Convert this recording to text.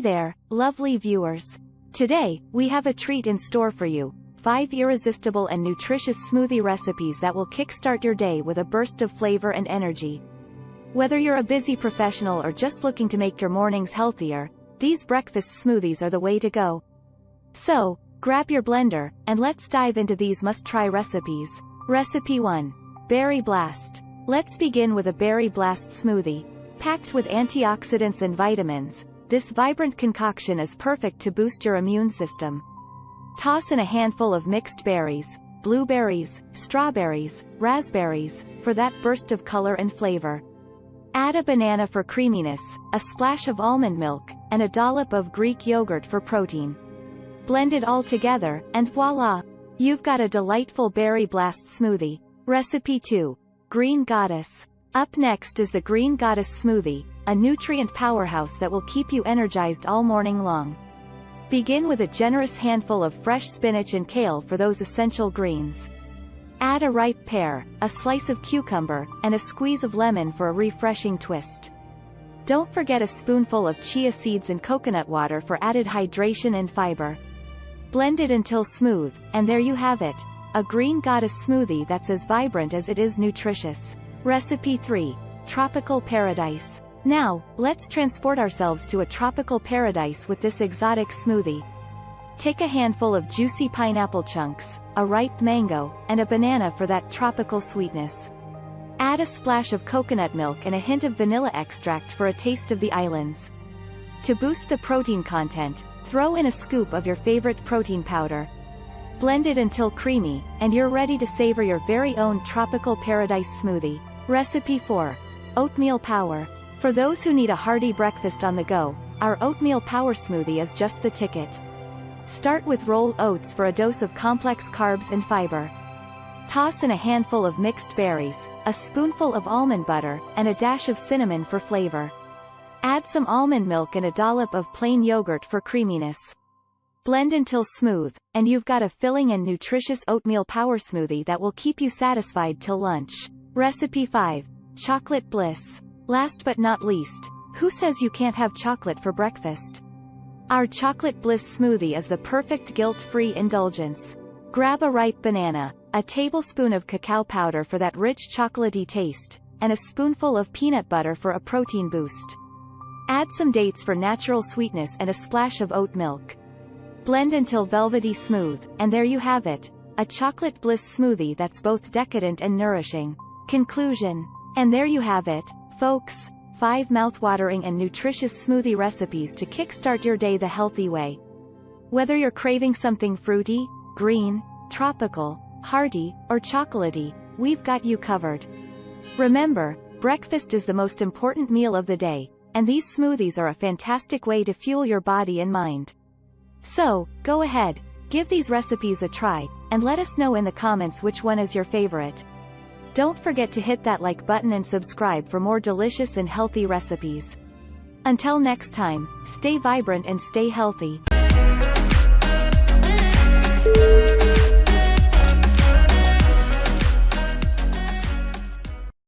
Hey there, lovely viewers. Today, we have a treat in store for you. 5 irresistible and nutritious smoothie recipes that will kickstart your day with a burst of flavor and energy. Whether you're a busy professional or just looking to make your mornings healthier, these breakfast smoothies are the way to go. So, grab your blender, and let's dive into these must-try recipes. Recipe 1. Berry Blast. Let's begin with a berry blast smoothie. Packed with antioxidants and vitamins, this vibrant concoction is perfect to boost your immune system. Toss in a handful of mixed berries, blueberries, strawberries, raspberries, for that burst of color and flavor. Add a banana for creaminess, a splash of almond milk, and a dollop of Greek yogurt for protein. Blend it all together, and voila! You've got a delightful berry blast smoothie. Recipe 2. Green Goddess. Up next is the Green Goddess smoothie, a nutrient powerhouse that will keep you energized all morning long. Begin with a generous handful of fresh spinach and kale for those essential greens. Add a ripe pear, a slice of cucumber, and a squeeze of lemon for a refreshing twist. Don't forget a spoonful of chia seeds and coconut water for added hydration and fiber. Blend it until smooth, and there you have it, a Green Goddess smoothie that's as vibrant as it is nutritious. Recipe 3. Tropical Paradise. Now, let's transport ourselves to a tropical paradise with this exotic smoothie. Take a handful of juicy pineapple chunks, a ripe mango, and a banana for that tropical sweetness. Add a splash of coconut milk and a hint of vanilla extract for a taste of the islands. To boost the protein content, throw in a scoop of your favorite protein powder. Blend it until creamy, and you're ready to savor your very own tropical paradise smoothie. Recipe 4. Oatmeal Power. For those who need a hearty breakfast on the go, our Oatmeal Power smoothie is just the ticket. Start with rolled oats for a dose of complex carbs and fiber. Toss in a handful of mixed berries, a spoonful of almond butter, and a dash of cinnamon for flavor. Add some almond milk and a dollop of plain yogurt for creaminess. Blend until smooth, and you've got a filling and nutritious Oatmeal Power smoothie that will keep you satisfied till lunch. Recipe 5. Chocolate Bliss. Last but not least, who says you can't have chocolate for breakfast? Our Chocolate Bliss smoothie is the perfect guilt-free indulgence. Grab a ripe banana, a tablespoon of cacao powder for that rich chocolatey taste, and a spoonful of peanut butter for a protein boost. Add some dates for natural sweetness and a splash of oat milk. Blend until velvety smooth, and there you have it, a Chocolate Bliss smoothie that's both decadent and nourishing. Conclusion. And there you have it, folks, 5 mouthwatering and nutritious smoothie recipes to kickstart your day the healthy way. Whether you're craving something fruity, green, tropical, hearty, or chocolatey, we've got you covered. Remember, breakfast is the most important meal of the day, and these smoothies are a fantastic way to fuel your body and mind. So, go ahead, give these recipes a try, and let us know in the comments which one is your favorite. Don't forget to hit that like button and subscribe for more delicious and healthy recipes. Until next time, stay vibrant and stay healthy.